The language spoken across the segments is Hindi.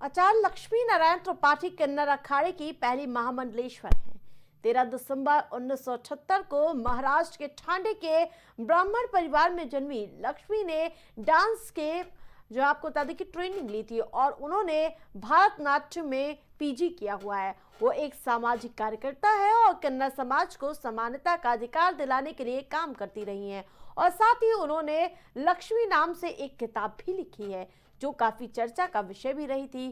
आचार्य लक्ष्मी नारायण त्रिपाठी किन्नर अखाड़े की पहली महामंडलेश्वर हैं। 13 दिसंबर 1978 को महाराष्ट्र के ठाणे के ब्राह्मण परिवार में जन्मी लक्ष्मी ने डांस के जो आपको बता दें कि ट्रेनिंग ली थी और उन्होंने भरतनाट्यम में पीजी किया हुआ है। वो एक सामाजिक कार्यकर्ता है और किन्नर समाज को समानता का अधिकार दिलाने के लिए काम करती रही हैं और साथ ही उन्होंने लक्ष्मी नाम से एक किताब भी लिखी है जो काफी चर्चा का विषय भी रही थी।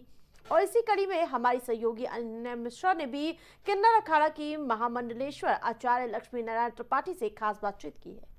और इसी कड़ी में हमारी सहयोगी अनन्या मिश्रा ने भी किन्नर अखाड़ा की महामंडलेश्वर आचार्य लक्ष्मी नारायण त्रिपाठी से खास बातचीत की है।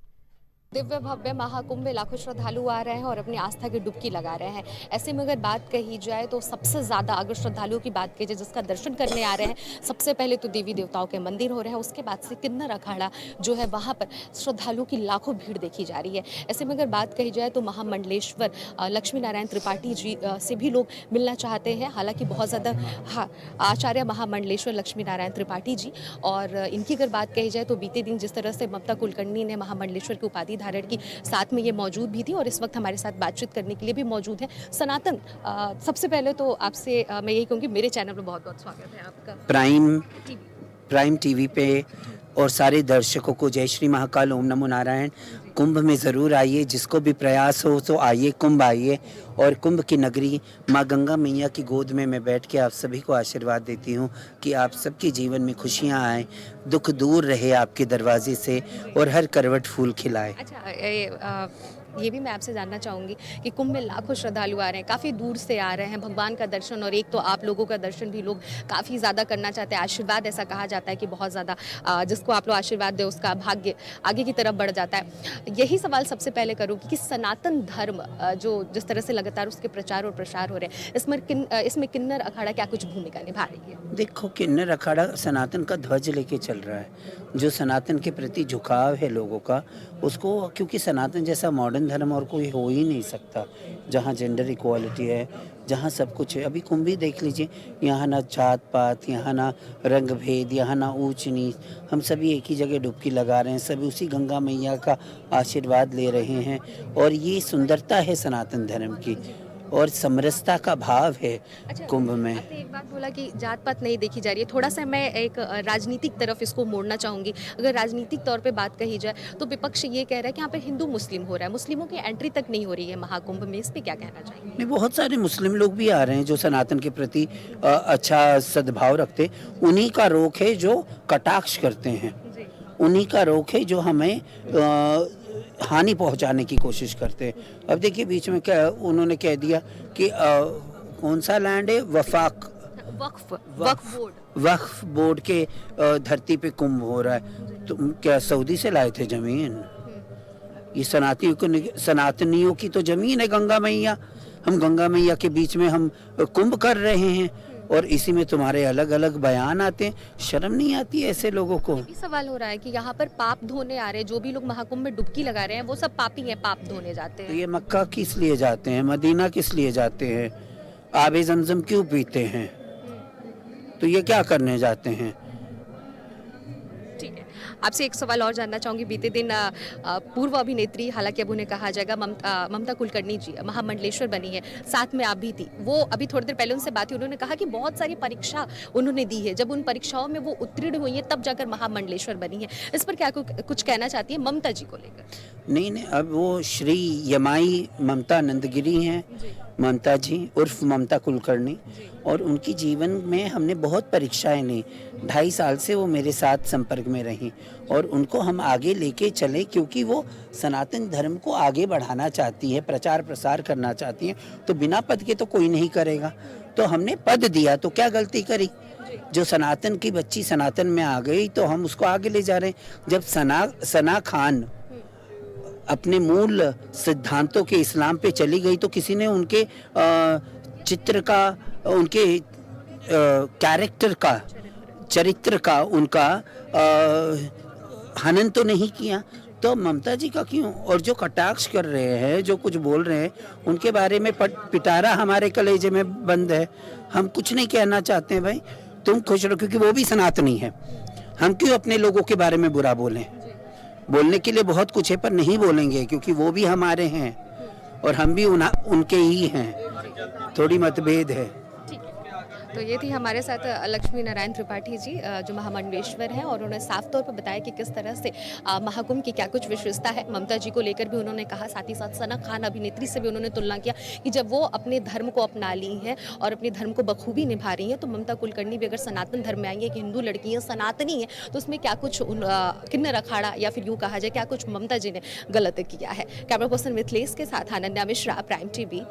दिव्य भव्य महाकुंभ में लाखों श्रद्धालु आ रहे हैं और अपनी आस्था की डुबकी लगा रहे हैं। ऐसे में अगर बात कही जाए तो सबसे ज़्यादा अगर श्रद्धालुओं की बात की जाए जिसका दर्शन करने आ रहे हैं, सबसे पहले तो देवी देवताओं के मंदिर हो रहे हैं, उसके बाद से किन्नर अखाड़ा जो है वहाँ पर श्रद्धालुओं की लाखों भीड़ देखी जा रही है। ऐसे में अगर बात कही जाए तो महामंडलेश्वर लक्ष्मी नारायण त्रिपाठी जी से भी लोग मिलना चाहते हैं। हालांकि बहुत ज़्यादा आचार्य महामंडलेश्वर लक्ष्मी नारायण त्रिपाठी जी, और इनकी अगर बात कही जाए तो बीते दिन जिस तरह से ममता कुलकर्णी ने महामंडलेश्वर की उपाधि धारण की, साथ में ये मौजूद भी थी और इस वक्त हमारे साथ बातचीत करने के लिए भी मौजूद है। सनातन, सबसे पहले तो आपसे मैं यही कहूँगी मेरे चैनल पर बहुत बहुत स्वागत है आपका। प्राइम टीवी पे और सारे दर्शकों को जय श्री महाकाल, ओम नमो नारायण। कुंभ में ज़रूर आइए, जिसको भी प्रयास हो तो आइए, कुंभ आइए। और कुंभ की नगरी माँ गंगा मैया की गोद में मैं बैठ के आप सभी को आशीर्वाद देती हूँ कि आप सबके जीवन में खुशियाँ आए, दुख दूर रहे आपके दरवाजे से और हर करवट फूल खिलाए। अच्छा, ये भी मैं आपसे जानना चाहूँगी कि कुंभ में लाखों श्रद्धालु आ रहे हैं, काफ़ी दूर से आ रहे हैं भगवान का दर्शन, और एक तो आप लोगों का दर्शन भी लोग काफ़ी ज़्यादा करना चाहते हैं। आशीर्वाद, ऐसा कहा जाता है कि बहुत ज़्यादा जिसको आप लोग आशीर्वाद दें उसका भाग्य आगे की तरफ बढ़ जाता है। यही सवाल सबसे पहले करूँगी कि सनातन धर्म जो जिस तरह से लगातार उसके प्रचार और प्रसार हो रहे हैं, इसमें किन्नर अखाड़ा क्या कुछ भूमिका निभा रही है? देखो, किन्नर अखाड़ा सनातन का ध्वज लेके चल रहा है। जो सनातन के प्रति झुकाव है लोगों का, उसको, क्योंकि सनातन जैसा मॉडर्न धर्म और कोई हो ही नहीं सकता, जहाँ जेंडर इक्वालिटी है, जहाँ सब कुछ है। अभी कुंभ ही देख लीजिए, यहाँ ना जात पात, यहाँ ना रंग भेद, यहाँ ना ऊंच नीच, हम सभी एक ही जगह डुबकी लगा रहे हैं, सभी उसी गंगा मैया का आशीर्वाद ले रहे हैं। और ये सुंदरता है सनातन धर्म की और समरसता का भाव है। अच्छा, कुंभ में आपने एक बात बोला कि जात पात नहीं देखी जा रही है, थोड़ा सा मैं एक राजनीतिक तरफ इसको मोड़ना चाहूँगी। अगर राजनीतिक तौर पे बात कही जाए तो विपक्ष ये कह रहा है कि यहाँ पे हिंदू मुस्लिम हो रहा है, मुस्लिमों की एंट्री तक नहीं हो रही है महाकुंभ में, इस पर क्या कहना चाहिए? नहीं, बहुत सारे मुस्लिम लोग भी आ रहे हैं जो सनातन के प्रति अच्छा सद्भाव रखते। उन्हीं का रोक है जो कटाक्ष करते हैं, उन्हीं का रोक है जो हमें हानि पहुंचाने की कोशिश करते हैं। अब देखिए, बीच में क्या उन्होंने कह दिया कि कौन सा लैंड है, वक्फ बोर्ड के धरती पे कुंभ हो रहा है। तो क्या सऊदी से लाए थे जमीन? ये सनातनियों की तो जमीन है गंगा मैया। हम गंगा मैया के बीच में हम कुंभ कर रहे हैं और इसी में तुम्हारे अलग अलग बयान आते हैं। शर्म नहीं आती है ऐसे लोगों को? ये भी सवाल हो रहा है कि यहाँ पर पाप धोने आ रहे हैं, जो भी लोग महाकुंभ में डुबकी लगा रहे हैं वो सब पापी हैं, पाप धोने जाते हैं। तो ये मक्का किस लिए जाते हैं, मदीना किस लिए जाते हैं, आबे ज़मज़म क्यों पीते हैं? तो ये क्या करने जाते हैं? ठीक है, आपसे एक सवाल और जानना चाहूँगी। बीते दिन पूर्व अभिनेत्री, हालांकि अब उन्हें कहा जाएगा, ममता कुलकर्णी जी महामंडलेश्वर बनी है, साथ में आप भी थी। वो अभी थोड़ी देर पहले उनसे बात हुई, उन्होंने कहा कि बहुत सारी परीक्षा उन्होंने दी है, जब उन परीक्षाओं में वो उत्तीर्ण हुई है तब जाकर महामंडलेश्वर बनी है। इस पर क्या कुछ कहना चाहती है ममता जी को लेकर? नहीं, अब वो श्री यमाई ममता नंदगिरी हैं, ममता जी उर्फ ममता कुलकर्णी, और उनकी जीवन में हमने बहुत परीक्षाएं ली। 2.5 साल से वो मेरे साथ संपर्क में रहीं और उनको हम आगे लेके चले, क्योंकि वो सनातन धर्म को आगे बढ़ाना चाहती है, प्रचार प्रसार करना चाहती हैं। तो बिना पद के तो कोई नहीं करेगा, तो हमने पद दिया, तो क्या गलती करी? जो सनातन की बच्ची सनातन में आ गई तो हम उसको आगे ले जा रहे हैं। जब सना खान अपने मूल सिद्धांतों के इस्लाम पे चली गई तो किसी ने उनके चित्र का, उनके कैरेक्टर का, चरित्र का, उनका हनन तो नहीं किया। तो ममता जी का क्यों? और जो कटाक्ष कर रहे हैं, जो कुछ बोल रहे हैं, उनके बारे में पिटारा हमारे कलेजे में बंद है। हम कुछ नहीं कहना चाहते हैं भाई, तुम खुश रहो, क्योंकि वो भी सनातनी है। हम क्यों अपने लोगों के बारे में बुरा बोलें? बोलने के लिए बहुत कुछ है पर नहीं बोलेंगे, क्योंकि वो भी हमारे हैं और हम भी उनके ही हैं। थोड़ी मतभेद है। तो ये थी हमारे साथ लक्ष्मी नारायण त्रिपाठी जी, जो महामंडलेश्वर हैं, और उन्होंने साफ तौर पर बताया कि किस तरह से महाकुंभ की क्या कुछ विशेषता है। ममता जी को लेकर भी उन्होंने कहा, साथ ही साथ सना खान अभिनेत्री से भी उन्होंने तुलना किया कि जब वो अपने धर्म को अपना ली हैं और अपने धर्म को बखूबी निभा रही हैं, तो ममता कुलकर्णी भी अगर सनातन धर्म में आई है, एक हिंदू लड़की है, सनातनी है, तो उसमें क्या कुछ किन्नर अखाड़ा या फिर यूँ कहा जाए क्या कुछ ममता जी ने गलत किया है। कैमरा पर्सन मिथिलेश के साथ अनन्या मिश्रा, प्राइम टीवी।